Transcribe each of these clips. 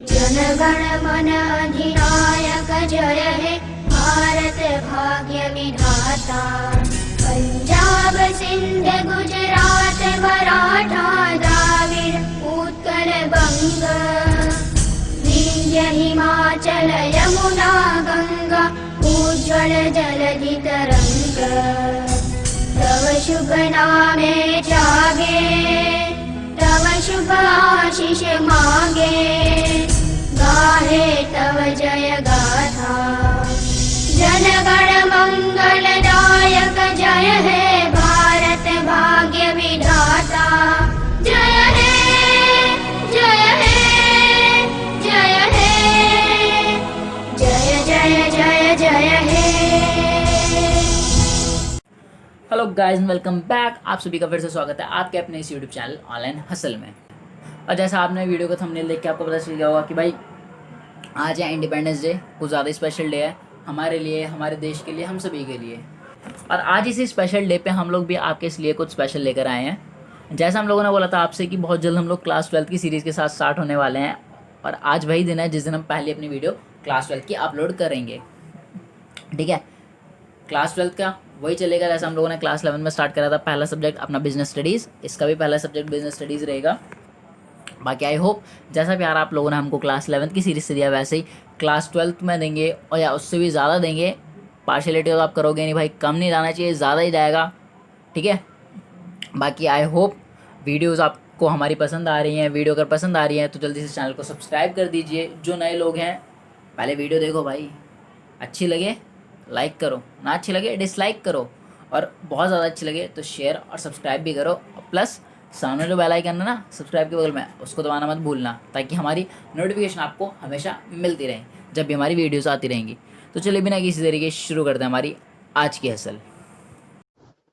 जनगण मन अधिनायक जय हे भारत भाग्य विधाता। पंजाब सिंध गुजरात मराठा द्राविड़ उत्कल बंग, विंध्य हिमाचल यमुना गंगा उज्ज्वल जलधि तरंग। तव शुभ नामे जागे, तव शुभ आशीष मांगे, गाहे तव जय गाथा। जनगण मंगलदायक जय हे भारत भाग्य विधाता। जय हे जय हे जय हे जय जय जय जय हे। Hello guys, welcome back. आप सभी का फिर से स्वागत है आपके अपने इस यूट्यूब चैनल ऑनलाइन हसल में। और जैसा आपने वीडियो का थंबनेल देख के आपको पता चल गया होगा कि भाई आज है इंडिपेंडेंस डे। कुछ ज़्यादा स्पेशल डे है हमारे लिए, हमारे देश के लिए, हम सभी के लिए। और आज इसी स्पेशल डे पे हम लोग भी आपके इसलिए कुछ स्पेशल लेकर आए हैं। जैसा हम लोगों ने बोला था आपसे कि बहुत जल्द हम लोग क्लास 12 की सीरीज़ के साथ स्टार्ट होने वाले हैं। और आज वही दिन है जिस दिन हम पहले अपनी वीडियो क्लास 12 की अपलोड करेंगे। ठीक है, क्लास 12 का वही चलेगा जैसा हम लोगों ने क्लास 11 में स्टार्ट करा था। पहला सब्जेक्ट अपना बिजनेस स्टडीज़, इसका भी पहला सब्जेक्ट बिजनेस स्टडीज़ रहेगा। बाकी आई होप जैसा प्यार आप लोगों ने हमको क्लास 11 की सीरीज़ से दिया वैसे ही क्लास 12 में देंगे, और या उससे भी ज़्यादा देंगे। पार्शलिटी तो आप करोगे नहीं भाई, कम नहीं जाना चाहिए, ज़्यादा ही जाएगा। ठीक है, बाकी आई होप वीडियोज़ आपको हमारी पसंद आ रही हैं। वीडियो अगर पसंद आ रही है तो जल्दी से चैनल को सब्सक्राइब कर दीजिए। जो नए लोग हैं पहले वीडियो देखो भाई, अच्छी लगे लाइक करो, ना अच्छी लगे डिसलाइक करो, और बहुत ज़्यादा अच्छी लगे तो शेयर और सब्सक्राइब भी करो। और प्लस सामने जो बेल आइकन है ना सब्सक्राइब के बगल में, उसको दबाना मत भूलना, ताकि हमारी नोटिफिकेशन आपको हमेशा मिलती रहे जब भी हमारी वीडियोस आती रहेंगी। तो चलिए बिना किसी तरीके शुरू करते हैं हमारी आज की हसल।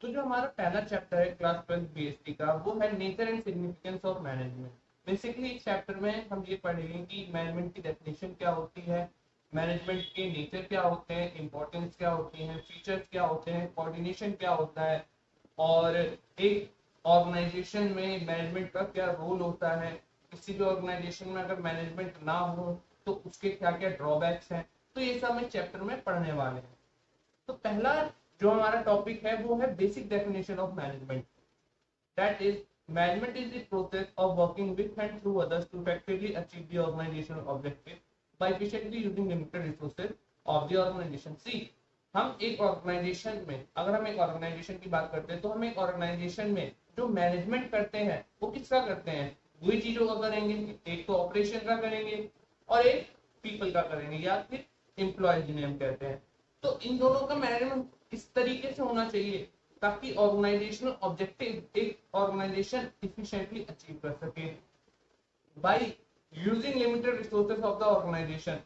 तो जो हमारा पहला चैप्टर है क्लास 12 बीएसटी का, वो है nature and significance of management. Basically इस चैप्टर में हम ये पढ़ेंगे कि मैनेजमेंट की डेफिनेशन क्या होती है, मैनेजमेंट के नेचर क्या होते हैं, इंपॉर्टेंस क्या होती है, फीचर्स क्या होते हैं, कोऑर्डिनेशन क्या होता है, और एक ऑर्गेनाइजेशन में मैनेजमेंट का क्या रोल होता है। किसी भी ऑर्गेनाइजेशन में अगर मैनेजमेंट ना हो तो उसके क्या क्या ड्रॉबैक्स हैं, तो ये सब इस चैप्टर में पढ़ने वाले हैं। तो पहला जो हमारा टॉपिक है वो है basic definition of management. That is management is the process of working with and through others to effectively achieve the organisational objective by efficiently using limited resources of the organisation. See, हम एक organisation में, अगर हम एक organisation की बात करते हैं तो हम एक ऑर्गेनाइजेशन में जो मैनेजमेंट करते हैं वो किसका करते हैं, वही चीजों का करेंगे। एक तो ऑपरेशन का करेंगे और एक पीपल का करेंगे, या फिर एम्प्लॉय जिन्हें हम कहते हैं। तो इन दोनों का मैनेजमेंट इस तरीके से होना चाहिए ताकि ऑर्गेनाइजेशनल ऑब्जेक्टिव एक ऑर्गेनाइजेशन एफिशिएंटली अचीव कर सके by using limited resources of the organisation.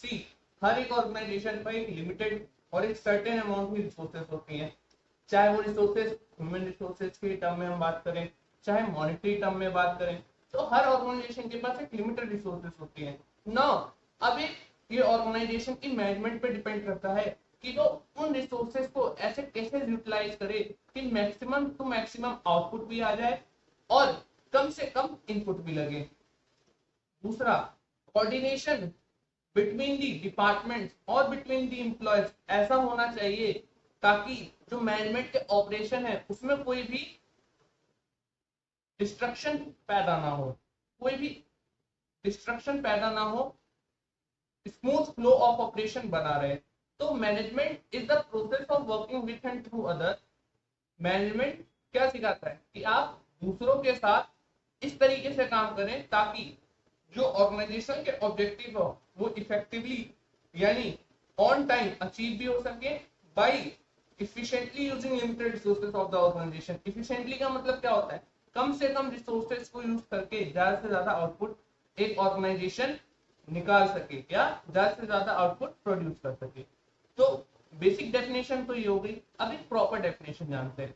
See, हर एक ऑर्गेनाइजेशन पर एक लिमिटेड और एक सर्टेन अमाउंट की रिसोर्सेज होती हैं। चाहे वो रिसोर्सेज ह्यूमन रिसोर्सेज के टर्म में हम बात करें, चाहे मॉनेटरी टर्म में बात करें, तो हर ऑर्गेनाइजेशन के पास एक लिमिटेड रिसोर्सेज होती है ना। अब एक ये ऑर्गेनाइजेशन की मैनेजमेंट पे डिपेंड करता है कि वो उन रिसोर्सेज को ऐसे कैसे यूटिलाइज करे कि मैक्सिमम टू मैक्सिमम आउटपुट भी आ जाए और कम से कम इनपुट भी लगे। दूसरा, कोऑर्डिनेशन बिटवीन दी डिपार्टमेंट्स और बिटवीन दी एम्प्लॉयज ऐसा होना चाहिए ताकि जो मैनेजमेंट के ऑपरेशन है उसमें कोई भी डिस्ट्रक्शन पैदा ना हो, कोई भी डिस्ट्रक्शन पैदा ना हो, स्मूथ फ्लो ऑफ ऑपरेशन बना रहे। तो management is the process of working with and through other. Management क्या सिखाता है कि आप दूसरों के साथ इस तरीके से काम करें ताकि जो ऑर्गेनाइजेशन के ऑब्जेक्टिव हो वो इफेक्टिवली यानी ऑन टाइम अचीव भी हो सके bye efficiently using limited resources of the organization। efficiently का मतलब क्या होता है, कम से कम रिसोर्सेज को यूज करके ज्यादा से ज्यादा आउटपुट एक ऑर्गेनाइजेशन निकाल सके या ज्यादा से ज्यादा आउटपुट प्रोड्यूस कर सके। तो बेसिक डेफिनेशन तो ये हो गई। अब एक प्रॉपर डेफिनेशन जानते हैं।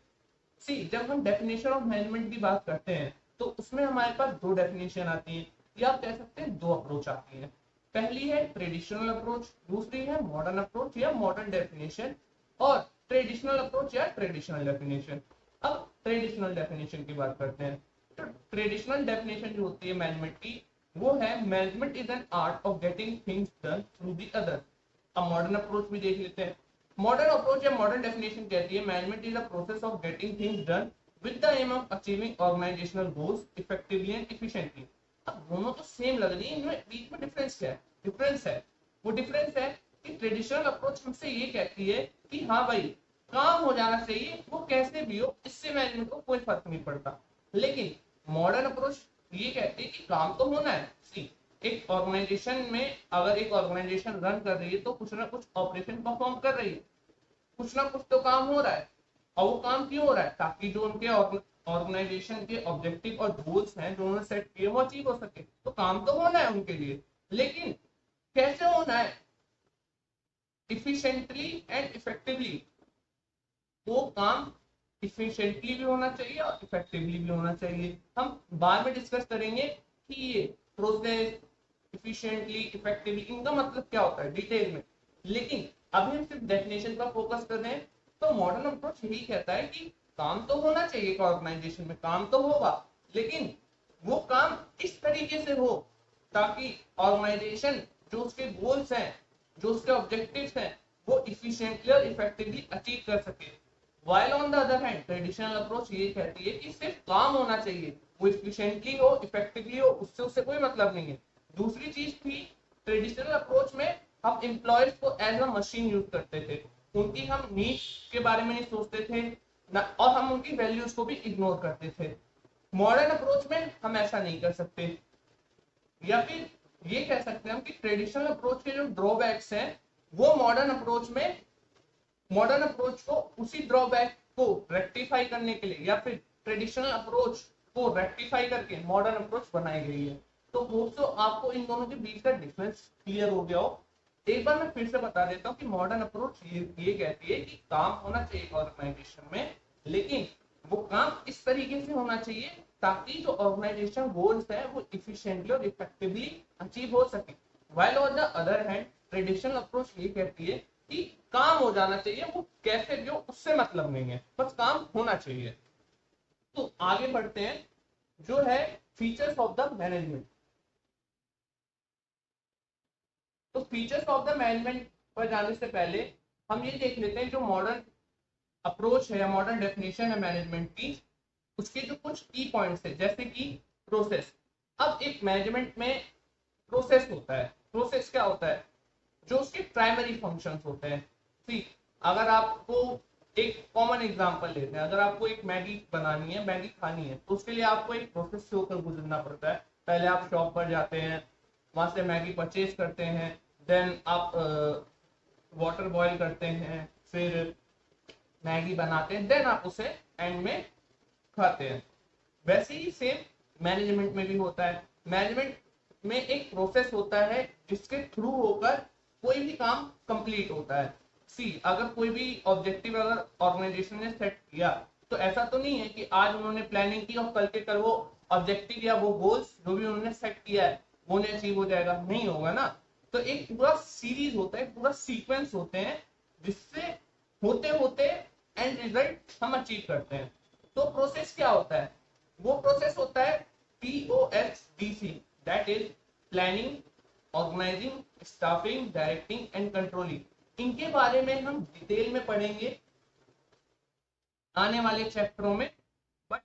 सी, जब हम डेफिनेशन ऑफ मैनेजमेंट की बात करते हैं तो उसमें हमारे पास दो डेफिनेशन आती है, या आप कह सकते हैं दो अप्रोच आती है। पहली है ट्रेडिशनल अप्रोच, दूसरी है मॉडर्न अप्रोच या मॉडर्न डेफिनेशन, और ट्रेडिशनल अप्रोच या ट्रेडिशनल डेफिनेशन। अब ट्रेडिशनल डेफिनेशन की बात करते हैं। तो ट्रेडिशनल डेफिनेशन जो होती है मैनेजमेंट की, वो है management is an art of getting things done through the other. अब मॉडर्न अप्रोच भी देख लेते हैं। मॉडर्न अप्रोच या मॉडर्न डेफिनेशन कहती है management is a process of getting things done with the aim of achieving organisational goals effectively and efficiently. अब दोनों तो सेम लग रही है, इनमें बीच में डिफरेंस क्या है? डिफरेंस है, वो डिफरेंस है कि ट्रेडिशनल अप्रोच हमसे ये कहती है कि हाँ भाई काम हो जाना चाहिए, वो कैसे भी हो, इससे मैनेजमेंट को कोई फर्क नहीं पड़ता। लेकिन मॉडर्न अप्रोच ये कहती है कि काम तो होना है। सी, एक ऑर्गेनाइजेशन में अगर एक ऑर्गेनाइजेशन रन कर रही है तो कुछ ना कुछ ऑपरेशन परफॉर्म कर रही है, कुछ ना कुछ तो काम हो रहा है। और वो काम क्यों हो रहा है? ताकि जो उनके ऑर्गेनाइजेशन के ऑब्जेक्टिव और गोल्स हैं जो उन्होंने सेट किए वो अचीव हो सके। तो काम तो होना है उनके लिए, लेकिन कैसे होना है? Efficiently and effectively. वो काम इफिशिएंटली भी होना चाहिए और इफेक्टिवली भी होना चाहिए। हम बाद में डिस्कस करेंगे कि ये प्रोसेस इफिशिएंटली इफेक्टिवली इनका मतलब क्या होता है डिटेल में, लेकिन अभी हम सिर्फ डेफिनेशन पर फोकस कर रहे हैं। तो मॉडर्न अप्रोच यही कहता है कि काम तो होना चाहिए, ऑर्गेनाइजेशन में काम तो होगा, लेकिन वो काम इस तरीके से हो ताकि ऑर्गेनाइजेशन जो उसके गोल्स हैं, जो उसके ऑब्जेक्टिव्स हैं, वो इफिशिएंटली और इफेक्टिवली अचीव कर सके। While on the other hand, traditional approach ये कहती है कि सिर्फ काम होना चाहिए, वो इफिशिएंटली हो इफेक्टिवली हो, उससे कोई मतलब नहीं है। दूसरी चीज थी, ट्रेडिशनल अप्रोच में हम एम्प्लॉयर्स को एज अ मशीन यूज करते थे, उनकी हम नीड्स के बारे में नहीं सोचते थे ना, और हम उनकी वैल्यूज को भी इग्नोर करते थे। मॉडर्न अप्रोच में हम ऐसा नहीं कर सकते। या फिर ये कह सकते हैं हम कि ट्रेडिशनल अप्रोच के जो ड्रॉबैक्स हैं वो मॉडर्न अप्रोच को उसी ड्रॉबैक को रेक्टिफाई करने के लिए या फिर ट्रेडिशनल अप्रोच को रेक्टिफाई करके मॉडर्न अप्रोच बनाई गई है। तो होप सो आपको इन दोनों के बीच का डिफरेंस क्लियर हो गया हो। एक बार मैं फिर से बता देता हूँ कि मॉडर्न अप्रोच ये कहती है कि काम होना चाहिए ऑर्गेनाइजेशन में, लेकिन वो काम इस तरीके से होना चाहिए ताकि जो ऑर्गेनाइजेशन गोल्स है वो इफिशिएंटली और इफेक्टिवली अचीव हो सके। While on the other hand traditional approach ये कहती है कि काम हो जाना चाहिए, वो कैसे भी हो उससे मतलब नहीं है, बस काम होना चाहिए। तो आगे बढ़ते हैं, जो है फीचर्स ऑफ द मैनेजमेंट। तो फीचर्स ऑफ द मैनेजमेंट पर जाने से पहले हम ये देख लेते हैं जो मॉडर्न अप्रोच है या मॉडर्न डेफिनेशन है मैनेजमेंट की, उसके जो कुछ की पॉइंट्स है, जैसे कि प्रोसेस। अब एक मैनेजमेंट में प्रोसेस होता है। प्रोसेस क्या होता है? जो उसके प्राइमरी फंक्शंस होते हैं। सी, अगर आपको एक कॉमन एग्जांपल लेते हैं, अगर आपको एक मैगी बनानी है, मैगी खानी है, तो उसके लिए आपको एक प्रोसेस से होकर गुजरना पड़ता है। पहले आप शॉप पर जाते हैं, वहां से मैगी परचेज करते हैं, देन आप वाटर बॉईल करते हैं, फिर मैगी बनाते हैं, देन आप उसे एंड में खाते हैं। वैसे ही सेम मैनेजमेंट में भी होता है। मैनेजमेंट में एक प्रोसेस होता है जिसके थ्रू होकर कोई भी काम कंप्लीट होता है। सी, अगर कोई भी ऑब्जेक्टिव अगर ऑर्गेनाइजेशन ने सेट किया तो ऐसा तो नहीं है कि आज उन्होंने प्लानिंग की और कल के कल वो ऑब्जेक्टिव या वो गोल्स जो भी उन्होंने सेट किया है वो नहीं अचीव हो जाएगा, नहीं होगा ना। तो एक पूरा सीरीज होता है, पूरा सीक्वेंस होते हैं जिससे होते होते एंड रिजल्ट हम अचीव करते हैं। तो प्रोसेस क्या होता है? वो प्रोसेस होता है POSDC, that is planning, organising, staffing, directing and controlling. इनके बारे में हम डिटेल में पढ़ेंगे आने वाले चैप्टरों में। बट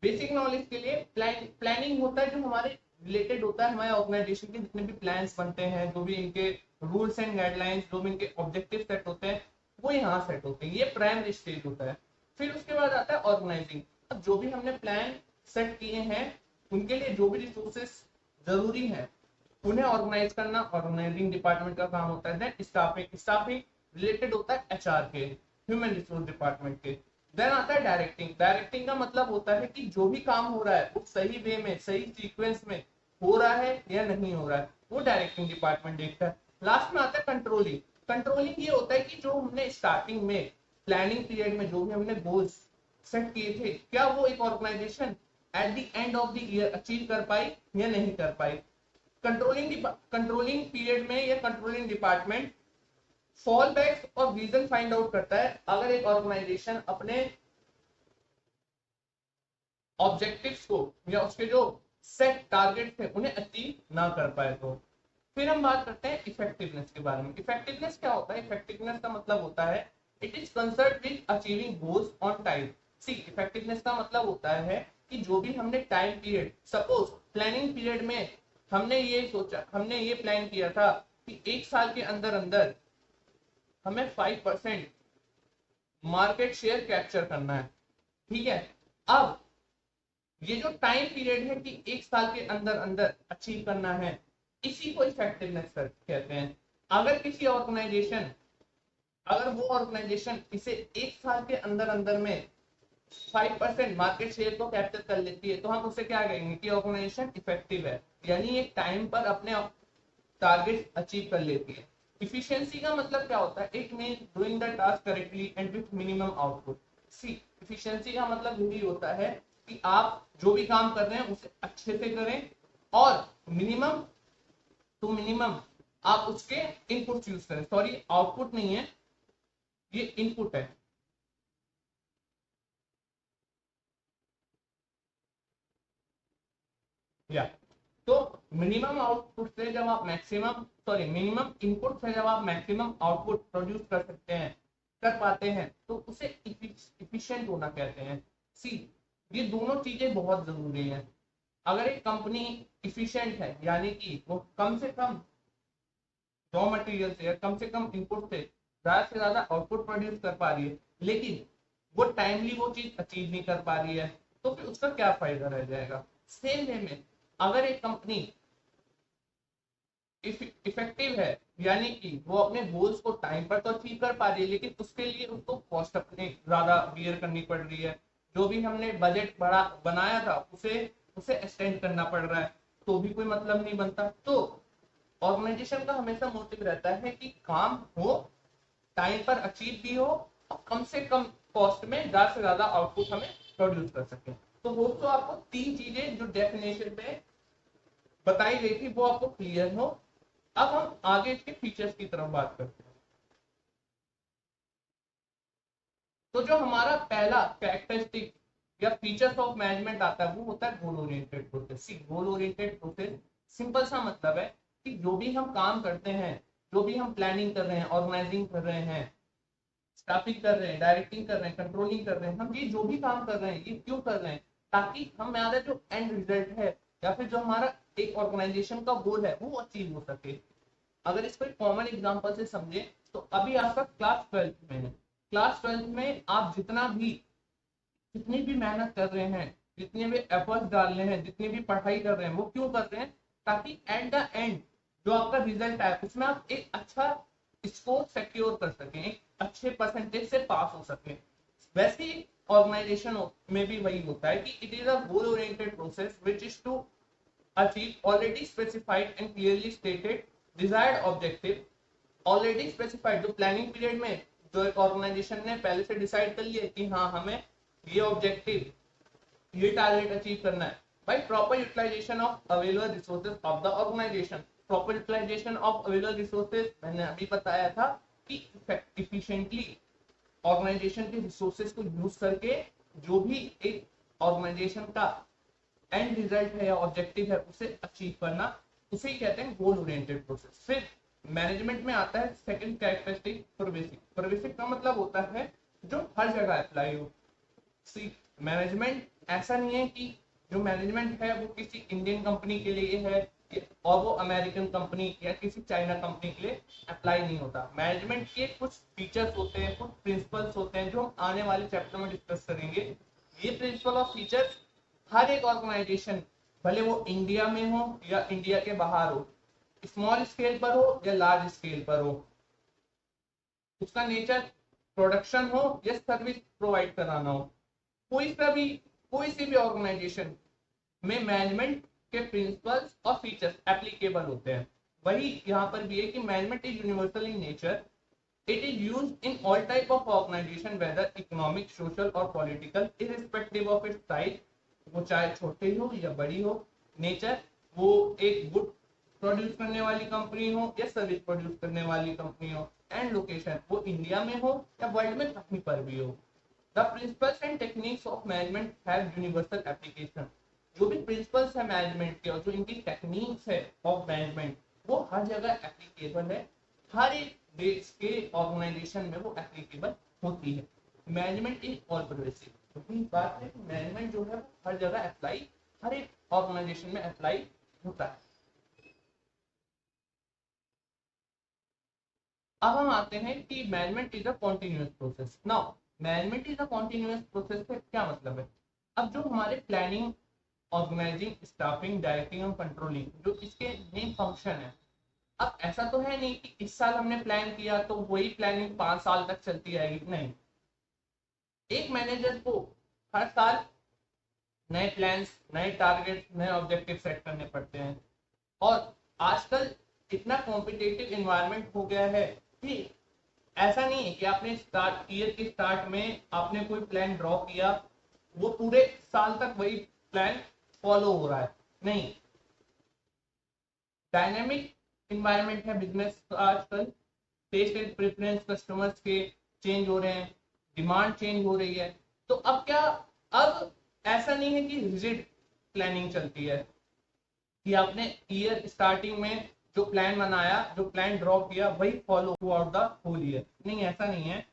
बेसिक नॉलेज के लिए प्लानिंग होता है जो हमारे रिलेटेड होता है, हमारे ऑर्गेनाइजेशन के जितने भी प्लान्स बनते हैं, जो भी इनके रूल्स एंड गाइडलाइंस, जो भी इनके ऑब्जेक्टिव सेट होते हैं वो यहाँ सेट होते हैं। ये प्राइमरी स्टेज होता है। फिर उसके बाद आता है ऑर्गेनाइजिंग। अब जो भी हमने प्लान सेट किए हैं उनके लिए जो भी रिसोर्सेस जरूरी है उन्हें ऑर्गेनाइज करना ऑर्गेनाइजिंग डिपार्टमेंट का काम होता है। देन स्टाफिंग रिलेटेड होता है HR के, ह्यूमन रिसोर्स डिपार्टमेंट के। देन आता है डायरेक्टिंग का मतलब होता है कि जो भी काम हो रहा है वो सही वे में, सही सीक्वेंस में हो रहा है या नहीं हो रहा है, वो डायरेक्टिंग डिपार्टमेंट देखता है। लास्ट में आता है कंट्रोलिंग ये होता है कि जो हमने स्टार्टिंग में प्लानिंग पीरियड में जो भी हमने गोल्स सेट किए थे, क्या वो एक organisation at the end of the year achieve कर पाई या नहीं कर पाई। कंट्रोलिंग पीरियड में या कंट्रोलिंग डिपार्टमेंट फॉल बैक और रीजन फाइंड आउट करता है। अगर एक ऑर्गेनाइजेशन अपने ऑब्जेक्टिव्स को या उसके जो सेट टारगेट थे उन्हें अचीव ना कर पाए तो। फिर हम बात करते हैं इफेक्टिवनेस के बारे में। इफेक्टिवनेस क्या होता है? इफेक्टिवनेस का मतलब होता है it is concern with achieving goals on time. See effectiveness का मतलब होता है कि जो भी हमने time period, suppose planning period में हमने ये सोचा, हमने ये प्लान किया था कि 1 साल के अंदर अंदर हमें 5% मार्केट शेयर कैप्चर करना है, ठीक है। अब ये जो टाइम पीरियड है कि 1 साल के अंदर अंदर अचीव करना है, इसी को इफेक्टिवनेस कहते हैं। अगर किसी ऑर्गेनाइजेशन, अगर वो ऑर्गेनाइजेशन इसे 1 साल के अंदर अंदर में 5% मार्केट शेयर को कैप्चर कर लेती है तो हम उसे क्या कहेंगे कि ऑर्गेनाइजेशन इफेक्टिव है, यानी एक टाइम पर अपने टारगेट अचीव कर लेती है। इफिशियंसी का मतलब क्या होता है? It mean doing the task correctly and with minimum output. See efficiency का मतलब यही होता है कि आप जो भी काम कर रहे हैं उसे अच्छे से करें और मिनिमम टू मिनिमम आप उसके इनपुट यूज करें। सॉरी, आउटपुट नहीं है, ये इनपुट है। या तो मिनिमम आउटपुट से जब आप मैक्सिमम, सॉरी मिनिमम इनपुट से जब आप मैक्सिमम आउटपुट प्रोड्यूस कर सकते हैं, कर पाते हैं, तो उसे इफिशिएंट होना कहते हैं। सी ये दोनों चीजें बहुत जरूरी हैं। अगर एक कंपनी इफिशिएंट है, यानी कि वो कम से कम रॉ मटेरियल से या कम से कम इनपुट से ज्यादा आउटपुट प्रोड्यूस कर पा रही है, लेकिन वो टाइमली वो चीज अचीव नहीं कर पा रही है, तो फिर उसका क्या फायदा रह जाएगा। सेम वे में अगर एक कंपनी इफेक्टिव है, यानी कि वो अपने गोल्स को टाइम पर तो अचीव कर पा रही है, लेकिन उसके लिए उसको कॉस्ट अपने ज्यादा बियर करनी पड़ रही है, जो भी हमने बजट बड़ा बनाया था उसे उसे एक्सटेंड करना पड़ रहा है, तो भी कोई मतलब नहीं बनता। तो ऑर्गेनाइजेशन का हमेशा मोटिव रहता है कि काम हो, टाइम पर अचीव भी हो और कम से कम कॉस्ट में ज्यादा से ज्यादा आउटपुट हमें प्रोड्यूस कर सके। तो वो तो आपको 3 चीजें जो डेफिनेशन पे बताई गई थी वो आपको क्लियर हो। अब हम आगे इसके फीचर्स की तरफ बात करते हैं। तो जो हमारा पहला कैरेक्टरिस्टिक या फीचर्स ऑफ मैनेजमेंट आता है वो होता है गोल ओरिएंटेड प्रोसेस। सी गोल ओरिएंटेड प्रोसेस सिंपल सा मतलब है कि जो भी हम काम करते हैं, जो भी हम प्लानिंग कर रहे हैं, ऑर्गेनाइजिंग कर रहे हैं, स्टाफिंग कर रहे हैं, डायरेक्टिंग कर रहे हैं, कंट्रोलिंग कर रहे हैं, हम ये जो भी काम कर रहे हैं ये क्यों कर रहे हैं? ताकि हमारा जो एंड रिजल्ट है या फिर जो हमारा एक ऑर्गेनाइजेशन का गोल है वो अचीव हो सके। अगर इसको एक कॉमन एग्जांपल से समझे तो अभी आपका क्लास 12th में है। क्लास 12th में आप जितनी भी मेहनत कर रहे हैं, जितने भी एफर्ट्स डाल रहे हैं, जितनी भी पढ़ाई कर रहे हैं, वो क्यों कर रहे हैं? ताकि एट द एंड जो आपका रिजल्ट है उसमें आप एक अच्छा स्कोर सिक्योर कर सकें, एक अच्छे परसेंटेज से पास हो सकें। वैसे ही ऑर्गेनाइजेशन में भी वही होता है कि it is a goal oriented process which is to achieve already specified and clearly stated desired objective. Already specified जो प्लानिंग पीरियड में जो एक ऑर्गेनाइजेशन ने पहले से डिसाइड कर लिया कि हाँ हमें ये ऑब्जेक्टिव, ये टारगेट अचीव करना है by proper utilisation of available resources of the organisation. Proper utilisation of available resources मैंने अभी बताया था कि इफिशिएंटली ऑर्गेनाइजेशन के रिसोर्सेज को यूज करके जो भी एक ऑर्गेनाइजेशन का एंड रिजल्ट है या ऑब्जेक्टिव है उसे अचीव करना, उसे ही कहते हैं गोल ओरिएंटेड प्रोसेस। फिर मैनेजमेंट में आता है सेकंड कैरेक्टरिस्टिक, परवेसिव। परवेसिव का मतलब होता है जो हर जगह अप्लाई हो। सी मैनेजमेंट ऐसा नहीं है कि जो मैनेजमेंट है वो किसी इंडियन कंपनी के लिए है और वो अमेरिकन कंपनी या किसी चाइना कंपनी के लिए अप्लाई नहीं होता। मैनेजमेंट के कुछ फीचर्स होते हैं, कुछ प्रिंसिपल्स होते हैं जो हम आने वाले चैप्टर में डिस्कस करेंगे। ये प्रिंसिपल और फीचर्स हर एक ऑर्गेनाइजेशन, भले वो इंडिया में हो या इंडिया के बाहर हो, स्मॉल स्केल पर हो या लार्ज स्केल पर हो, उसका नेचर प्रोडक्शन हो या सर्विस प्रोवाइड कराना हो, कोई सी भी ऑर्गेनाइजेशन में मैनेजमेंट के प्रिंसिपल्स और फीचर्स एप्लीकेबल होते हैं। वही यहाँ पर भी है कि management is universal in nature. It is used in all type of organisation whether economic, social और political, irrespective of its size, वो चाहे छोटी हो या बड़ी हो। नेचर, वो एक गुड प्रोड्यूस करने वाली कंपनी हो या सर्विस प्रोड्यूस करने वाली कंपनी हो। एंड लोकेशन, वो इंडिया में हो या वर्ल्ड में कहीं पर भी हो। The principles and techniques of management have universal application. जो भी प्रिंसिपल्स है मैनेजमेंट के और जो इनकी टेक्निक्स है ऑफ मैनेजमेंट वो हर जगह एप्लीकेबल है, हर एक देश के ऑर्गेनाइजेशन में वो एप्लीकेबल होती है। मैनेजमेंट इज ऑल परवेसिव, तो बात है कि मैनेजमेंट जो है वो हर जगह अप्लाई, हर एक ऑर्गेनाइजेशन में अप्लाई होता है। अब हम आते हैं कि management is a continuous process. Now management is a continuous process का क्या मतलब है? अब जो हमारे प्लानिंग, ऑर्गेनाइजिंग, स्टाफिंग, डायरेक्टिंग और कंट्रोलिंग जो इसके मेन फंक्शन है, अब ऐसा तो है नहीं कि इस साल हमने प्लान किया तो वही प्लानिंग 5 साल तक चलती रहेगी, नहीं। एक मैनेजर को हर साल नए प्लान्स, नए टारगेट, नए ऑब्जेक्टिव सेट करने पड़ते हैं। और आजकल इतना कॉम्पिटिटिव एनवायरनमेंट हो गया है कि ऐसा नहीं है कि आपने स्टार्ट ईयर के स्टार्ट में आपने कोई प्लान ड्रॉ किया, वो पूरे साल तक वही प्लान फॉलो हो रहा है, नहीं। डायनेमिक एनवायरनमेंट है बिजनेस का आजकल। टेस्ट एंड प्रेफरेंस कस्टमर्स के चेंज हो रहे हैं, डिमांड चेंज हो रही है। तो अब क्या, अब ऐसा नहीं है कि रिजिड प्लानिंग चलती है कि आपने ईयर स्टार्टिंग में जो प्लान बनाया, जो प्लान ड्रॉ किया वही follow throughout the whole year, नहीं, ऐसा नहीं है।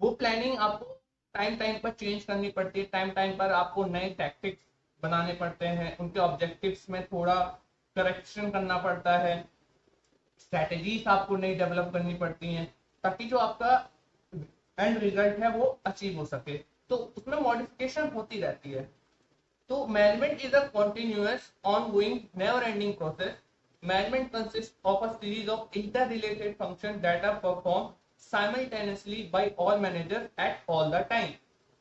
वो प्लानिंग आपको टाइम टाइम पर चेंज करनी पड़ती है, टाइम टाइम पर आपको नए टैक्टिक्स बनाने पड़ते हैं, उनके ऑब्जेक्टिव्स में थोड़ा करेक्शन करना पड़ता है, स्ट्रेटेजीज आपको नई डेवलप करनी पड़ती हैं ताकि जो आपका एंड रिजल्ट है वो अचीव हो सके। तो उसमें मॉडिफिकेशन होती रहती है। तो management is a continuous ongoing never ending process. Management consists of a series of interrelated functions that are performed simultaneously by all managers at all the time.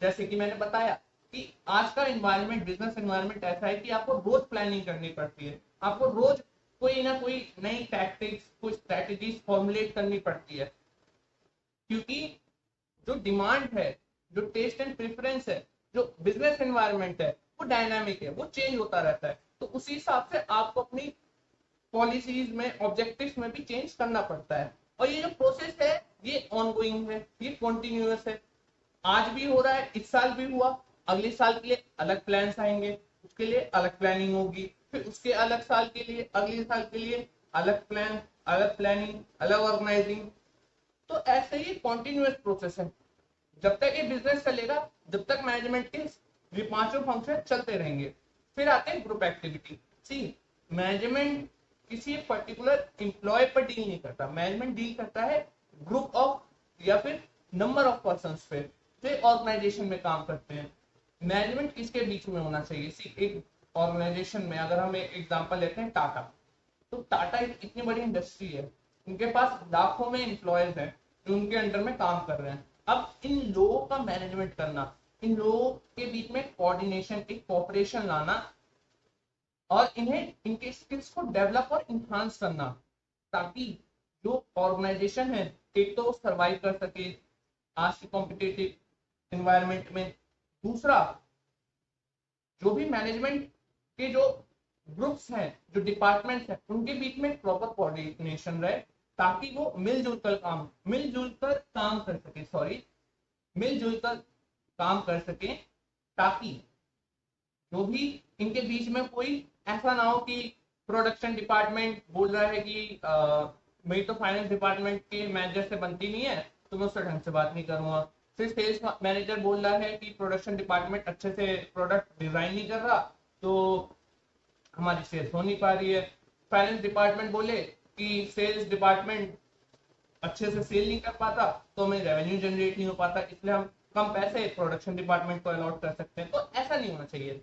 जैसे कि मैंने बताया कि आज का एनवायरनमेंट, बिजनेस एनवायरनमेंट ऐसा है कि आपको रोज प्लानिंग करनी पड़ती है, आपको रोज कोई ना कोई नई टैक्टिक्स, कोई स्ट्रेटेजीज फॉर्मुलेट करनी पड़ती है, क्योंकि जो डिमांड है, जो टेस्ट एंड प्रेफरेंस है, जो बिजनेस एनवायरनमेंट है वो डायनामिक है, वो चेंज होता रहता है। तो उसी हिसाब से आपको अपनी पॉलिसीज में, ऑब्जेक्टिव्स में भी चेंज करना पड़ता है। और ये जो प्रोसेस है ये ऑनगोइंग है, ये कॉन्टिन्यूअस है। आज भी हो रहा है, इस साल भी हुआ, अगले साल के लिए अलग प्लान्स आएंगे, उसके लिए अलग प्लानिंग होगी, फिर उसके अलग साल के लिए, अगले साल के लिए अलग प्लान, अलग प्लानिंग, अलग ऑर्गेनाइजिंग। तो ऐसे ही कॉन्टिन्यूअस प्रोसेस है। जब तक ये बिजनेस चलेगा, जब तक मैनेजमेंट के ये पांचों फंक्शन चलते रहेंगे। फिर आते हैं ग्रुप एक्टिविटी। सी, मैनेजमेंट किसी पर्टिकुलर एम्प्लॉय पर डील नहीं करता, मैनेजमेंट डील करता है ग्रुप ऑफ या फिर नंबर ऑफ पर्संस पे जो ऑर्गेनाइजेशन में काम करते हैं। मैनेजमेंट किसके बीच में होना चाहिए? सी, एक ऑर्गेनाइजेशन में अगर हम एक एग्जांपल लेते हैं टाटा, तो टाटा इतनी बड़ी इंडस्ट्री है, उनके पास लाखों में एम्प्लॉयज हैं जो उनके अंडर में काम कर रहे हैं। अब इन लोगों का मैनेजमेंट करना, इन लोगों के बीच में कोऑर्डिनेशन, एक कोऑपरेशन लाना और इन्हें, इनके स्किल्स को डेवलप और इन्हांस करना, ताकि जो ऑर्गेनाइजेशन है एक तो सरवाइव कर सके आज की कॉम्पिटिटिव एनवायरनमेंट में। दूसरा, जो भी मैनेजमेंट के जो ग्रुप्स हैं, जो डिपार्टमेंट्स हैं, उनके बीच में प्रॉपर कोऑर्डिनेशन रहे ताकि वो मिलजुल कर काम कर सके, मिलजुल कर काम कर सके, ताकि जो भी इनके बीच में कोई ऐसा ना हो कि प्रोडक्शन डिपार्टमेंट बोल रहा है कि मेरी तो फाइनेंस डिपार्टमेंट के मैनेजर से बनती नहीं है तो मैं उससे ढंग से बात नहीं करूंगा। फिर सेल्स मैनेजर बोल रहा है कि प्रोडक्शन डिपार्टमेंट अच्छे से प्रोडक्ट डिजाइन नहीं कर रहा तो हमारी सेल्स हो नहीं पा रही है। फाइनेंस डिपार्टमेंट बोले कि सेल्स डिपार्टमेंट अच्छे से सेल नहीं कर पाता तो हमें रेवेन्यू जनरेट नहीं हो पाता, इसलिए हम कम पैसे प्रोडक्शन डिपार्टमेंट को अलॉट कर सकते हैं। तो ऐसा नहीं होना चाहिए।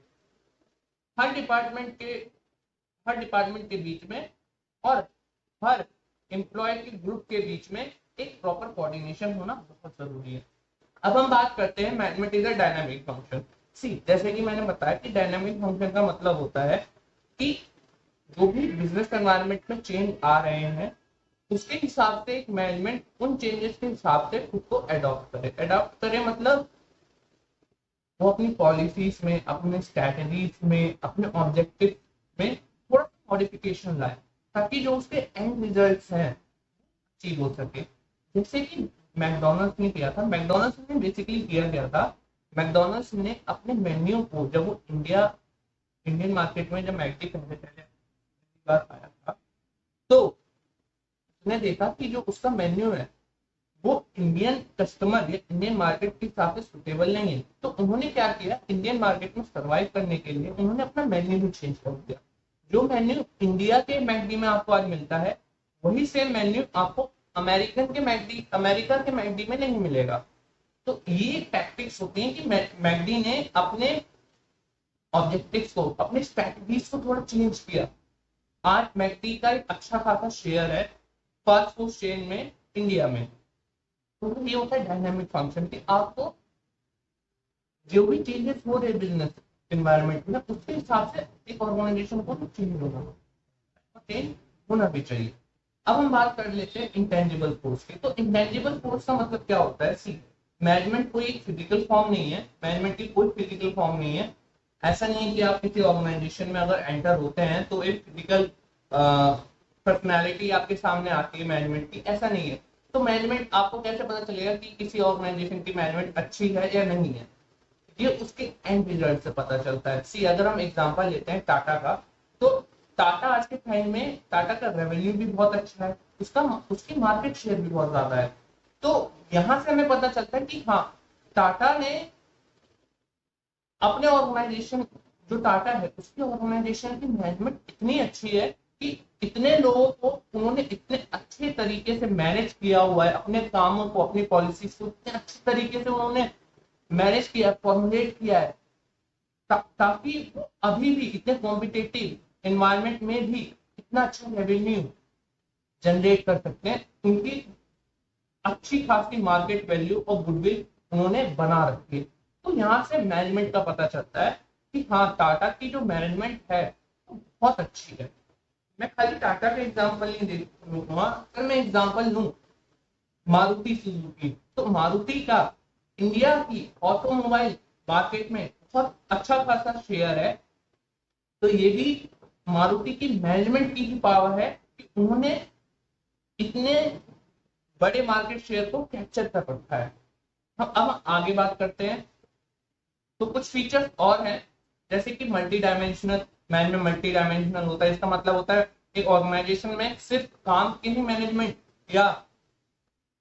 हर डिपार्टमेंट के बीच में और हर एम्प्लॉय के ग्रुप के बीच में एक प्रॉपर कोऑर्डिनेशन होना बहुत जरूरी है। अब हम बात करते हैं management is a dynamic function. See, जैसे कि मैंने बताया कि डायनामिक फंक्शन का मतलब होता है कि जो भी बिजनेस एनवायरनमेंट में चेंज आ रहे हैं उसके हिसाब से एक मैनेजमेंट उन चेंजेस के हिसाब से खुद को अडॉप्ट करे मतलब वो अपनी पॉलिसीज में, अपने स्ट्रैटेजीज में, अपने ऑब्जेक्टिव में थोड़ा मॉडिफिकेशन लाए ताकि जो उसके एंड रिजल्ट्स हैं अचीव हो सके। जैसे कि मैकडोनल्ड्स ने किया था, मैकडोनल्ड्स ने बेसिकली किया गया था, मैकडोनल्ड्स ने अपने मेन्यू को जब वो इंडिया इंडियन मार्केट में जब मैकडी पहले पहले बार आया था तो उसने देखा कि जो उसका मेन्यू है वो इंडियन कस्टमर या इंडियन मार्केट के हिसाब से सुटेबल नहीं है। तो उन्होंने क्या किया, इंडियन मार्केट में सर्वाइव करने के लिए उन्होंने अपना मेन्यू भी चेंज कर दिया। जो मेन्यू इंडिया के मैकडी में आपको आज मिलता है वही सेम मेन्यू आपको अमेरिका के मैकडी में नहीं मिलेगा। तो ये टैक्टिक्स होती हैं कि मैकडी ने अपने ऑब्जेक्टिव्स को, अपने स्ट्रैटेजीज को थोड़ा चेंज किया। आज मैकडी का एक अच्छा खासा शेयर है फास्ट फूड चेन में इंडिया में। तो ये होता है डायनामिक फंक्शन कि आपको जो भी चेंजेस हो रहे बिजनेस एनवायरनमेंट में उसके हिसाब से एक ऑर्गेनाइजेशन को चेंज होना भी चाहिए। अब हम बात कर लेते हैं इंटेंजिबल फोर्स की। तो इंटेंजिबल फोर्स का मतलब क्या होता है? सी, मैनेजमेंट कोई फिजिकल फॉर्म नहीं है, मैनेजमेंट की कोई फिजिकल फॉर्म नहीं है। ऐसा नहीं है कि आप किसी ऑर्गेनाइजेशन में अगर एंटर होते हैं तो एक फिजिकल पर्सनैलिटी आपके सामने आती है मैनेजमेंट की, ऐसा नहीं है। तो मैनेजमेंट आपको कैसे पता चलेगा कि किसी ऑर्गेनाइजेशन की मैनेजमेंट अच्छी है या नहीं है? ये उसके एंड रिजल्ट से पता चलता है। सी, अगर हम एग्जांपल लेते हैं टाटा का, तो टाटा आज के टाइम में टाटा का रेवेन्यू भी बहुत अच्छा है, उसकी मार्केट शेयर भी बहुत ज्यादा है। तो यहां से हमें पता चलता है कि हाँ, टाटा ने अपने ऑर्गेनाइजेशन, जो टाटा है उसकी ऑर्गेनाइजेशन की मैनेजमेंट इतनी अच्छी है कि इतने लोगों को उन्होंने इतने अच्छे तरीके से मैनेज किया हुआ है, अपने कामों को, अपनी पॉलिसीज को इतने अच्छे तरीके से उन्होंने मैनेज किया, फॉर्मुलेट किया है ताकि वो अभी भी इतने कॉम्पिटेटिव एनवायरनमेंट में भी इतना अच्छा रेवेन्यू जनरेट कर सकते हैं। उनकी अच्छी खासी मार्केट वैल्यू और गुडविल उन्होंने बना रखी है। तो यहाँ से मैनेजमेंट का पता चलता है कि हाँ, टाटा की जो मैनेजमेंट है वो बहुत अच्छी है। मैं खाली टाटा का एग्जांपल नहीं दूंगा, अगर मैं एग्जांपल लूं मारुति सुजुकी, तो मारुति का इंडिया की ऑटोमोबाइल मार्केट में बहुत अच्छा खासा शेयर है। तो ये भी मारुति की मैनेजमेंट की ही पावर है कि उन्होंने इतने बड़े मार्केट शेयर को कैप्चर कर रखा है। हम अब आगे बात करते हैं। तो कुछ फीचर्स और हैं, जैसे कि multi dimensional management. Multi dimensional होता है, इसका मतलब होता है एक ऑर्गेनाइजेशन में सिर्फ काम की ही मैनेजमेंट या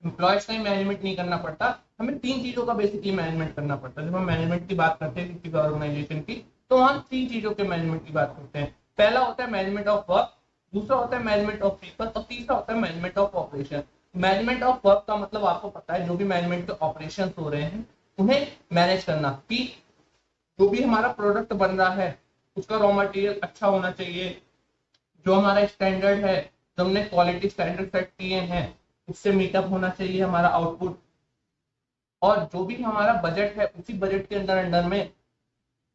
एम्प्लॉयज का ही मैनेजमेंट नहीं करना पड़ता, हमें 3 चीजों का बेसिकली मैनेजमेंट करना पड़ता है। जब हम मैनेजमेंट की बात करते हैं किसी ऑर्गेनाइजेशन की, तो हम 3 चीजों के मैनेजमेंट की बात करते हैं। पहला होता है मैनेजमेंट ऑफ वर्क, दूसरा होता है मैनेजमेंट ऑफ पीपल और तीसरा होता है management of operation. Management of work का मतलब आपको पता है, जो भी मैनेजमेंट के ऑपरेशन हो रहे हैं उन्हें मैनेज करना, कि जो भी हमारा प्रोडक्ट बन रहा है उसका रॉ मटेरियल अच्छा होना चाहिए, जो हमारा स्टैंडर्ड है, जो हमने क्वालिटी स्टैंडर्ड सेट किए हैं उससे मीटअप होना चाहिए हमारा आउटपुट, और जो भी हमारा बजट है उसी बजट के अंदर में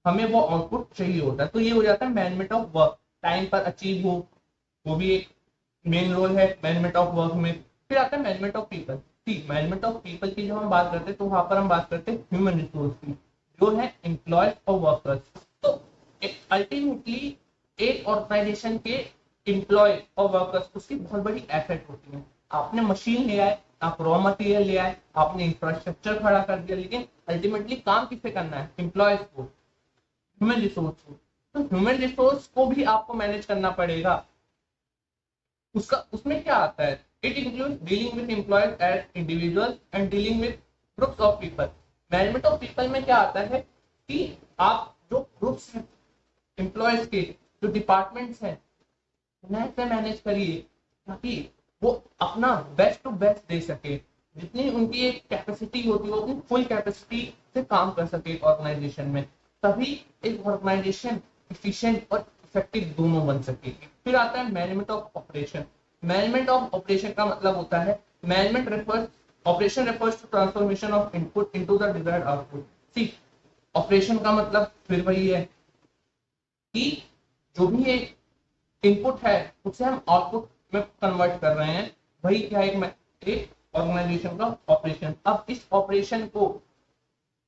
हमें वो आउटपुट चाहिए होता है। तो ये हो जाता है मैनेजमेंट ऑफ वर्क। टाइम पर अचीव हो, वो भी एक मेन रोल है मैनेजमेंट ऑफ वर्क में। फिर आता है management of people. Management of people की जो हम बात करते हैं तो वहां पर हम बात करते हैं ह्यूमन रिसोर्स की, जो है एम्प्लॉयज और वर्कर्स। तो अल्टीमेटली एक ऑर्गेनाइजेशन के एम्प्लॉय और वर्कर्स उसकी बहुत बड़ी एसेट होती है। आपने मशीन ले आए, आप रॉ मटेरियल ले आए, आपने इंफ्रास्ट्रक्चर खड़ा कर दिया, लेकिन अल्टीमेटली काम किसे करना है? एम्प्लॉयज को, ह्यूमन रिसोर्स को। तो ह्यूमन रिसोर्स को भी आपको मैनेज करना पड़ेगा। उसमें क्या आता है? It includes dealing with employees as individuals and dealing with groups of people. Management of people में क्या आता है कि आप जो ग्रुप्स हैं एम्प्लॉयज के, जो डिपार्टमेंट्स हैं, उन्हें से मैनेज करिए ताकि वो अपना बेस्ट टू बेस्ट दे सके। जितनी उनकी एक कैपेसिटी होती है उतनी फुल कैपेसिटी से काम कर सके ऑर्गेनाइजेशन में, तभी एक ऑर्गेनाइजेशन इफिशिएंट और इफेक्टिव दोनों बन सकेगी। फिर आता है management of operation. Management of operation का मतलब होता है operation refers to transformation of input into the desired output. See, operation का मतलब फिर वही है कि जो भी एक इनपुट है उसे हम आउटपुट में कन्वर्ट कर रहे हैं, वही क्या एक ऑर्गेनाइजेशन का ऑपरेशन। अब इस ऑपरेशन को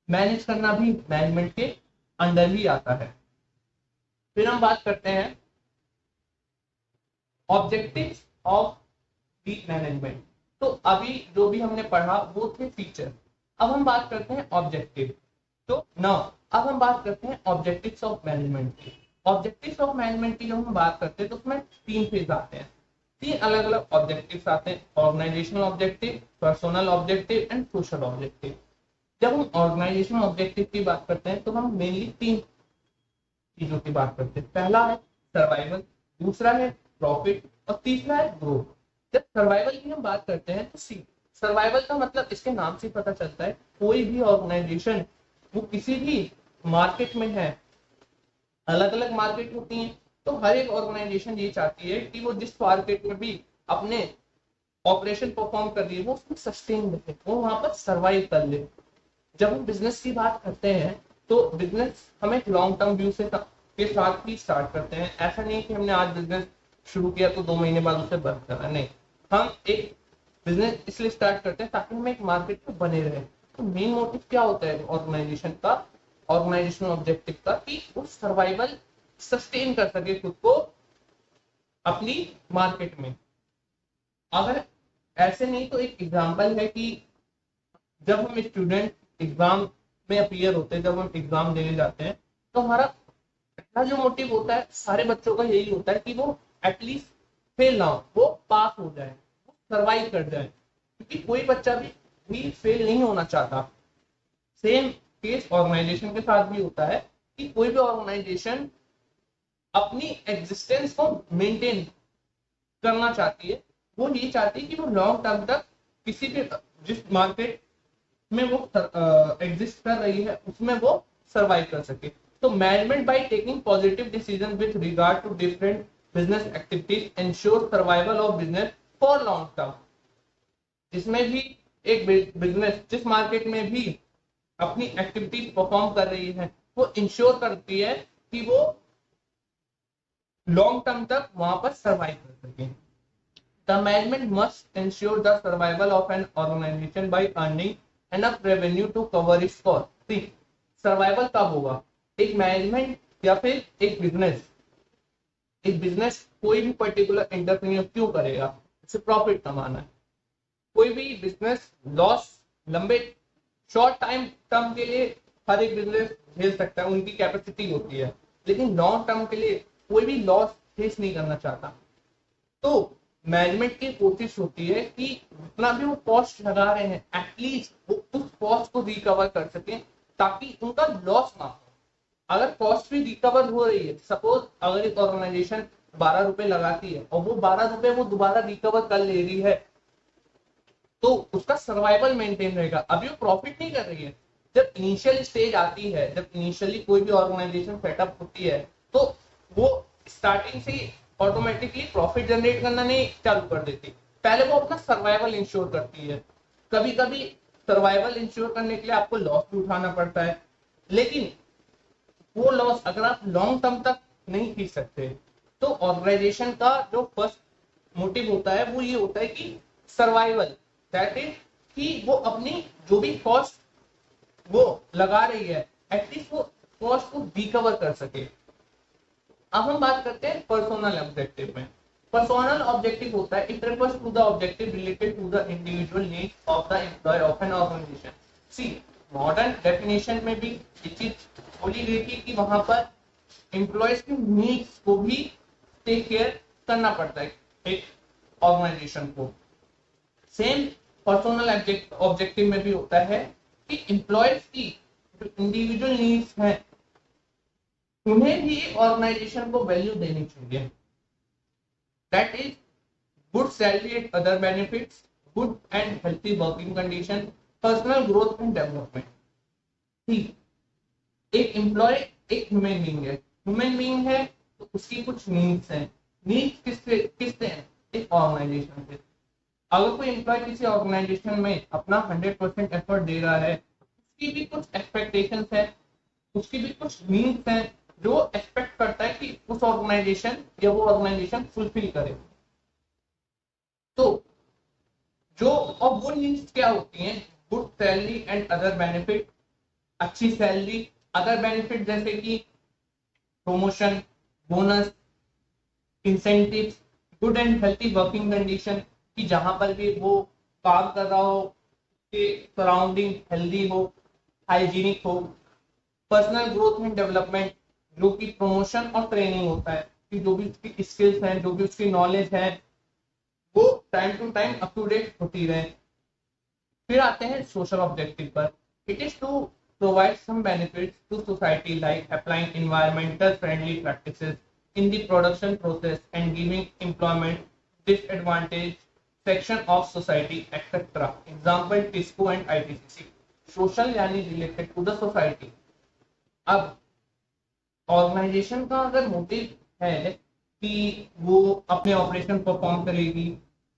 मैनेज करना भी मैनेजमेंट के अंडर ही आता है। फिर हम बात करते हैं ऑब्जेक्टिव्स ऑफ द मैनेजमेंट। तो अभी जो भी हमने पढ़ा वो थे फीचर, अब हम बात करते हैं ऑब्जेक्टिव। तो नाउ अब हम बात करते हैं ऑब्जेक्टिव्स ऑफ मैनेजमेंट की। ऑब्जेक्टिव्स ऑफ मैनेजमेंट की जब हम बात करते हैं तो उसमें 3 फेज आते हैं, 3 अलग अलग ऑब्जेक्टिव्स आते हैं, organisational objective, personal objective and social objective. जब हम ऑर्गेनाइजेशनल ऑब्जेक्टिव की बात करते हैं तो हम मेनली 3 चीजों की बात करते हैं। पहला है सर्वाइवल, दूसरा है प्रॉफिट और तीसरा है ग्रोथ। जब सर्वाइवल की हम बात करते हैं तो सर्वाइवल का मतलब इसके नाम से पता चलता है, कोई भी ऑर्गेनाइजेशन वो किसी भी मार्केट में है, अलग अलग मार्केट होती हैं, तो हर एक ऑर्गेनाइजेशन ये चाहती है कि वो जिस मार्केट में भी अपने ऑपरेशन परफॉर्म कर रही है वो उसमें सस्टेन रहे, वो वहां पर सर्वाइव कर ले। जब हम बिजनेस की बात करते हैं तो बिजनेस हम एक लॉन्ग टर्म व्यू से के साथ ही स्टार्ट करते हैं। ऐसा नहीं कि हमने आज बिजनेस शुरू किया तो 2 महीने बाद उसे बंद करा, नहीं, हम एक बिजनेस इसलिए स्टार्ट करते हैं ताकि हम एक मार्केट में बने रहे। तो मेन मोटिव क्या होता है ऑर्गेनाइजेशन का, ऑर्गेनाइजेशनल ऑब्जेक्टिव का, कि वो सर्वाइवल सस्टेन कर सके खुद को अपनी मार्केट में। अगर ऐसे नहीं तो एक एग्जांपल है कि जब हम स्टूडेंट एग्जाम में अपीयर होते हैं, जब हम एग्जाम देने जाते हैं तो हमारा पहला जो मोटिव होता है सारे बच्चों का यही होता है कि वो एटलीस्ट फेल ना हो, वो पास हो जाए, वो सर्वाइव कर जाए, क्योंकि कोई बच्चा भी फेल नहीं होना चाहता। सेम केस ऑर्गेनाइजेशन के साथ भी होता है कि कोई भी ऑर्गेनाइजेशन अपनी एग्जिस्टेंस को मेंटेन करना चाहती है, वो ये चाहती है कि वो लॉन्ग टर्म तक किसी भी जिस मार्केट में वो एग्जिस्ट कर रही है उसमें वो सर्वाइव कर सके। तो management by taking positive decision with regard to different business activities ensure survival of business for long term. जिसमें भी एक बिजनेस जिस मार्केट में भी अपनी एक्टिविटीज परफॉर्म कर रही है वो इंश्योर करती है कि वो लॉन्ग टर्म तक वहां पर सर्वाइव कर सके। The management must ensure the survival of an organization by earning enough revenue to cover its cost. See, survival कब होगा? एक मैनेजमेंट या फिर एक बिजनेस कोई भी पर्टिकुलर एंटरप्रेन्योर क्यों करेगा? उसे प्रॉफिट कमाना है। कोई भी बिजनेस लॉस लंबे शॉर्ट टाइम टर्म के लिए हर एक बिजनेस झेल सकता है, उनकी कैपेसिटी होती है, लेकिन लॉन्ग टर्म के लिए कोई भी लॉस फेस नहीं करना चाहता। तो मैनेजमेंट की कोशिश होती है कि जितना भी वो कॉस्ट लगा रहे हैं एटलीस्ट वो उस कॉस्ट को रिकवर कर सकें ताकि उनका लॉस ना हो। अगर कॉस्ट भी रिकवर हो रही है, सपोज अगर एक ऑर्गेनाइजेशन 12 रुपए लगाती है और वो 12 रुपए वो दोबारा रिकवर कर ले रही है तो उसका सर्वाइवल मेंटेन रहेगा। अभी वो प्रॉफिट नहीं कर रही है। जब इनिशियल स्टेज आती है, जब इनिशियली कोई भी ऑर्गेनाइजेशन सेटअप होती है तो वो स्टार्टिंग से ऑटोमेटिकली प्रॉफिट जनरेट करना नहीं चालू कर देती, पहले वो अपना सर्वाइवल इंश्योर करती है। कभी कभी सर्वाइवल इंश्योर करने के लिए आपको लॉस भी उठाना पड़ता है, लेकिन वो लॉस अगर आप लॉन्ग टर्म तक नहीं खींच सकते तो ऑर्गेनाइजेशन का जो फर्स्ट मोटिव होता है वो ये होता है कि सर्वाइवल, दैट इज कि वो अपनी जो भी कॉस्ट वो लगा रही है एटलीस्ट वो कॉस्ट को रिकवर कर सके। अब हम बात करते हैं पर्सोनल ऑब्जेक्टिव में। पर्सोनल ऑब्जेक्टिव होता है it refers to the objective related to the individual needs of the employee of an organisation. See modern definition में भी ये चीज बोली गई थी कि वहां पर एम्प्लॉयज की नीड्स को भी टेक केयर करना पड़ता है एक ऑर्गेनाइजेशन को। सेम पर्सोनल ऑब्जेक्टिव में भी होता है कि एम्प्लॉयज की जो इंडिविजुअल नीड्स हैं उन्हें भी ऑर्गेनाइजेशन को वैल्यू देनी चाहिए। That is good salary and other benefits, good and healthy working condition, personal growth and development. ठीक, एक एम्प्लॉय एक ह्यूमन बीइंग है, ह्यूमन बीइंग है तो उसकी कुछ नीड्स हैं। नीड्स किससे हैं? एक ऑर्गेनाइजेशन से। अगर कोई एम्प्लॉय किसी ऑर्गेनाइजेशन में अपना 100% एफर्ट दे रहा है, उसकी भी कुछ एक्सपेक्टेशंस है, उसकी भी कुछ नीड्स हैं जो एक्सपेक्ट करता है कि उस ऑर्गेनाइजेशन या वो ऑर्गेनाइजेशन फुलफिल करे। तो जो और वो नीड्स क्या होती हैं? Good salary and other benefit, अच्छी सैलरी, अदर बेनिफिट जैसे कि promotion, bonus, incentives, good and healthy working condition कि जहां पर भी वो काम कर रहा हो कि सराउंडिंग हेल्दी हो, हाइजीनिक हो, पर्सनल ग्रोथ एंड डेवलपमेंट, जो कि प्रमोशन और ट्रेनिंग होता है कि जो भी उसकी स्किल्स हैं, जो भी उसकी नॉलेज है, वो time to time up to date होती रहे। फिर आते हैं सोशल ऑब्जेक्टिव पर। It is to provide some benefits to society like applying environmental friendly practices in the production process and giving employment disadvantage section of society etcetera. Example TISCO and ITCC. Social यानी related to the society. अब organisation का अगर motive है कि वो अपने operation perform करेगी,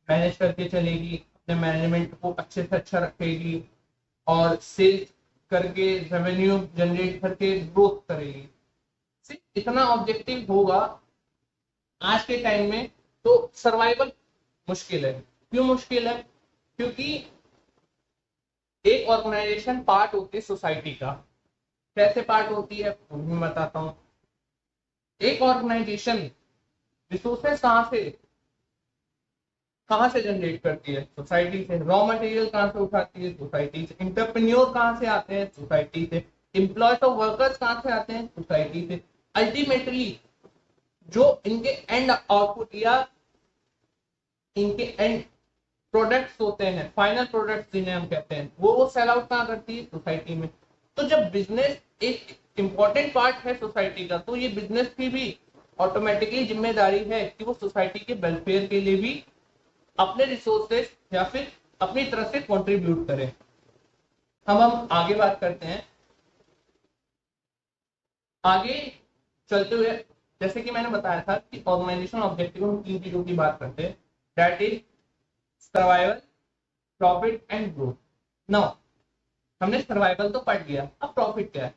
manage करके चलेगी, अपने मैनेजमेंट को अच्छे से अच्छा रखेगी और सेल्स करके रेवेन्यू जनरेट करके ग्रोथ करेगी, सिर्फ इतना ऑब्जेक्टिव होगा आज के टाइम में तो सर्वाइवल मुश्किल है। क्यों मुश्किल है? क्योंकि एक ऑर्गेनाइजेशन पार्ट होती है सोसाइटी का। कैसे पार्ट होती है वो मैं बताता हूँ। एक ऑर्गेनाइजेशन रिसोर्सेस कहां से जनरेट करती है? सोसाइटी से। रॉ मटेरियल कहां से उठाती है? सोसाइटी से। एंटरप्रेन्योर कहां से आते हैं? सोसाइटी से। एम्प्लॉयज और वर्कर्स कहां से आते हैं? सोसाइटी से। अल्टीमेटली जो इनके एंड आउटपुट या इनके एंड प्रोडक्ट्स होते हैं, फाइनल प्रोडक्ट्स जिन्हें हम कहते हैं, वो सेल आउट कहां करती है? सोसाइटी में। तो जब बिजनेस एक इंपॉर्टेंट पार्ट है सोसाइटी का, तो ये बिजनेस की भी ऑटोमेटिकली जिम्मेदारी है कि वो सोसाइटी के वेलफेयर के लिए भी अपने रिसोर्सेस या फिर अपनी तरफ से कंट्रीब्यूट करें। हम आगे बात करते हैं। आगे चलते हुए जैसे कि मैंने बताया था कि ऑर्गेनाइजेशन ऑब्जेक्टिव हम 3 चीजों की बात करते हैं, that is survival, profit and growth. Now हमने सर्वाइवल तो पढ़ लिया, अब प्रॉफिट क्या है?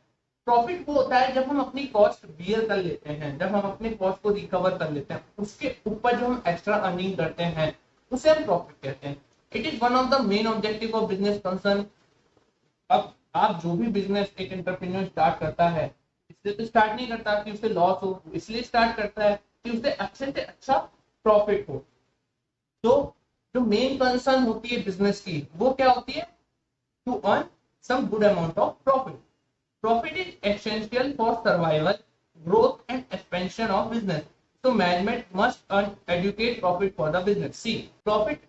प्रॉफिट वो होता है जब हम अपनी कॉस्ट बियर कर लेते हैं, जब हम अपने कॉस्ट को रिकवर कर लेते हैं, उसके ऊपर जो हम एक्स्ट्रा अर्निंग करते हैं उसे हम प्रॉफिट कहते हैं। It is one of the main objective of business person. अब आप जो भी बिजनेस एक एंटरप्रेन्योर स्टार्ट करता है, इसलिए तो स्टार्ट नहीं करता कि उसे लॉस हो, इसलिए स्टार्ट करता है कि उसे अच्छे से अच्छा प्रॉफिट हो। तो जो मेन कंसर्न होती है बिजनेस की वो क्या होती है? To earn some good amount of profit. Profit is essential for survival, growth and expansion of business. So management must earn adequate profit for the business. See, profit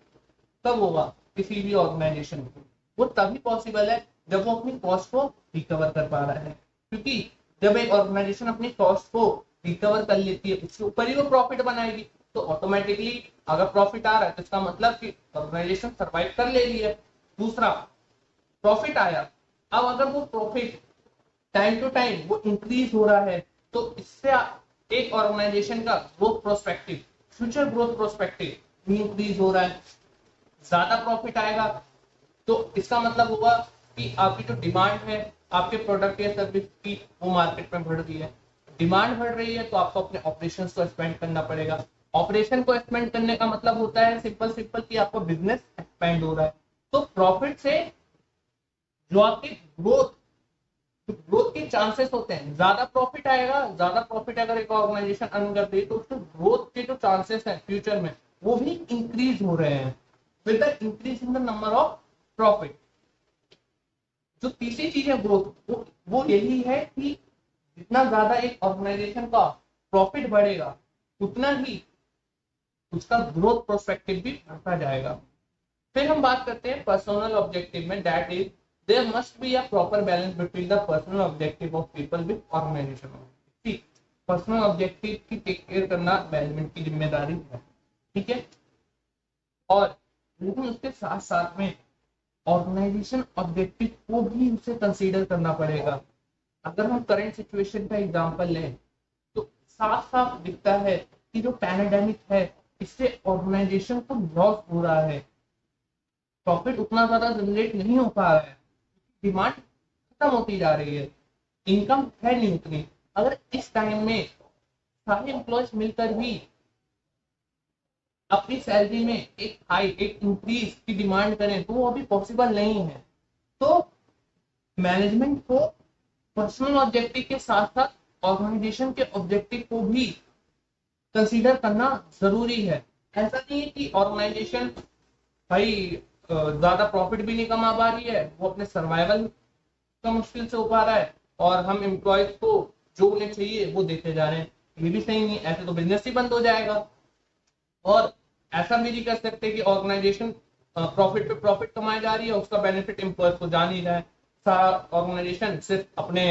तब होगा किसी भी ऑर्गेनाइजेशन को, वो तभी पॉसिबल है जब वो अपनी कॉस्ट को रिकवर कर पा रहा है। क्योंकि जब एक ऑर्गेनाइजेशन अपनी कॉस्ट को रिकवर कर लेती है उसके ऊपर ही वो प्रॉफिट बनाएगी। तो ऑटोमेटिकली अगर प्रॉफिट आ रहा है तो इसका मतलब कि ऑर्गेनाइजेशन सर्वाइव कर ले रही है। दूसरा, प्रॉफिट आया, अब अगर वो प्रॉफिट टाइम टू टाइम वो इंक्रीज हो रहा है तो इससे एक ऑर्गेनाइजेशन का growth prospective, future growth prospective भी इंक्रीज हो रहा है। ज्यादा प्रॉफिट आएगा तो इसका मतलब होगा कि आपकी जो डिमांड है आपके प्रोडक्ट या सर्विस की वो मार्केट में बढ़ रही है। डिमांड बढ़ रही है तो आपको अपने ऑपरेशन को एक्सपेंड करना पड़ेगा। ऑपरेशन को एक्सपेंड करने का मतलब होता है सिंपल कि आपका बिजनेस एक्सपेंड हो रहा है। तो प्रॉफिट से जो आपकी ग्रोथ के चांसेस होते हैं, ज्यादा प्रॉफिट आएगा। ज्यादा प्रॉफिट अगर एक ऑर्गेनाइजेशन अर्न करती है तो उसके ग्रोथ के जो चांसेस हैं फ्यूचर में वो भी इंक्रीज हो रहे हैं with the increase in the number of profit. जो तीसरी चीज है ग्रोथ, वो यही है कि जितना ज्यादा एक ऑर्गेनाइजेशन का प्रॉफिट बढ़ेगा उतना ही उसका ग्रोथ प्रोस्पेक्टिव भी बढ़ता जाएगा। फिर हम बात करते हैं पर्सनल ऑब्जेक्टिव में, that is there must be a proper balance between the personal objective of people with organization objective. Personal objective की टेक केयर करना मैनेजमेंट की जिम्मेदारी है, ठीक है। और लेकिन उसके साथ साथ में ऑर्गेनाइजेशन ऑब्जेक्टिव को भी उसे कंसीडर करना पड़ेगा। अगर हम करंट सिचुएशन का एग्जांपल लें तो साफ साफ दिखता है कि जो पैंडेमिक है इससे ऑर्गेनाइजेशन को लॉस हो रहा है। प्रॉफिट उतना ज्यादा जनरेट नहीं हो पा रहा है, डिमांड खत्म होती जा रही है, इनकम है नहीं उतनी। अगर इस टाइम में सारे एम्प्लॉयज मिलकर भी अपनी सैलरी में एक इंक्रीज की डिमांड करें तो वो अभी पॉसिबल नहीं है। तो मैनेजमेंट को पर्सनल ऑब्जेक्टिव के साथ साथ ऑर्गेनाइजेशन के ऑब्जेक्टिव को भी कंसीडर करना जरूरी है। ऐसा नहीं है कि ऑर्गेनाइजेशन भाई ज्यादा प्रॉफिट भी नहीं कमा पा रही है, वो अपने सर्वाइवल का मुश्किल से हो पा रहा है और हम एम्प्लॉयज को जो उन्हें चाहिए वो देते जा रहे हैं, ये भी सही नहीं। ऐसे तो बिजनेस ही बंद हो जाएगा। और ऐसा भी नहीं कर सकते कि ऑर्गेनाइजेशन प्रॉफिट पे प्रॉफिट कमाई जा रही है, उसका बेनिफिट एम्प्लॉयज को जा नहीं रहा है। सारा ऑर्गेनाइजेशन सिर्फ अपने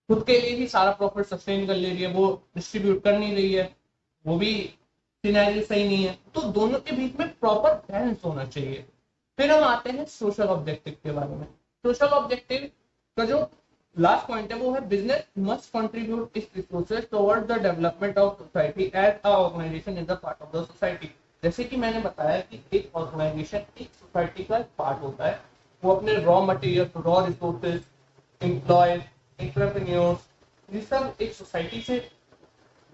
खुद के लिए ही सारा प्रॉफिट सस्टेन कर ले रही है, वो डिस्ट्रीब्यूट कर नहीं रही है, वो भी सिनेरियो सही नहीं है। तो दोनों के बीच में प्रॉपर बैलेंस होना चाहिए। फिर हम आते हैं सोशल ऑब्जेक्टिव के बारे में। सोशल ऑब्जेक्टिव का जो लास्ट पॉइंट है वो है business must contribute its resources towards the development of society as a organisation is a part of the society. जैसे कि मैंने बताया कि एक ऑर्गेनाइजेशन एक सोसाइटी का पार्ट होता है, वो अपने raw material, raw resources, employees, entrepreneurs, ये सब एक सोसाइटी से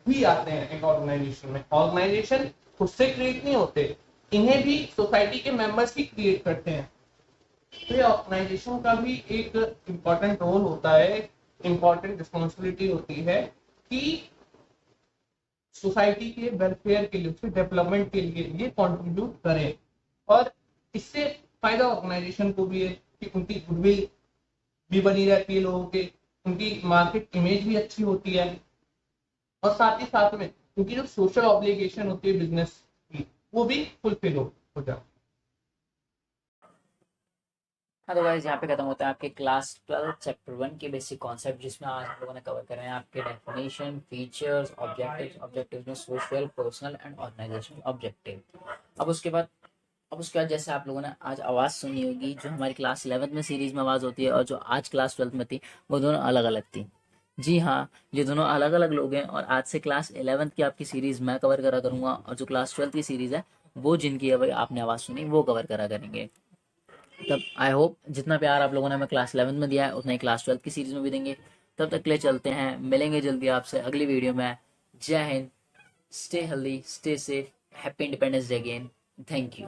भी आते हैं एक ऑर्गेनाइजेशन में। ऑर्गेनाइजेशन खुद से क्रिएट नहीं होते, इन्हें भी सोसाइटी के मेंबर्स ही क्रिएट करते हैं। तो ये ऑर्गेनाइजेशन का भी एक इम्पोर्टेंट रोल होता है, इम्पोर्टेंट रिस्पॉन्सिबिलिटी होती है कि सोसाइटी के वेलफेयर के लिए, उसके डेवलपमेंट के लिए ये कंट्रीब्यूट करें। और इससे फायदा ऑर्गेनाइजेशन को भी है कि उनकी गुडविल भी बनी रहती है लोगों के, उनकी मार्केट इमेज भी अच्छी होती है, और साथ ही साथ में उनकी जो सोशल ऑब्लिगेशन होती है बिजनेस की वो भी फुलफिल हो जाए। हाँ तो गाइस यहाँ पे खत्म होता है आपके क्लास 12 चैप्टर 1 के बेसिक कॉन्सेप्ट, जिसमें आज हम लोगों ने कवर करे हैं आपके डेफिनेशन, फीचर्स, ऑब्जेक्टिव्स में social, personal and organisational objective. अब उसके बाद जैसे आप लोगों ने आज आवाज़ सुनी होगी, जो हमारी क्लास 11th में सीरीज में आवाज़ होती है और जो आज क्लास 12th में थी, वो दोनों अलग अलग थी। जी हाँ, ये दोनों अलग अलग लोग हैं, और आज से क्लास 11th की आपकी सीरीज़ मैं कवर करा करूँगा, और जो क्लास 12th की सीरीज़ है वो जिनकी अभी आपने आवाज़ सुनी वो कवर करा करेंगे। तब आई होप जितना प्यार आप लोगों ने हमें क्लास 11th में दिया है उतना ही क्लास 12th की सीरीज़ में भी देंगे। तब तक के लिए चलते हैं, मिलेंगे जल्दी आपसे अगली वीडियो में। जय Hind, stay healthy, stay safe, happy independence day again, thank you.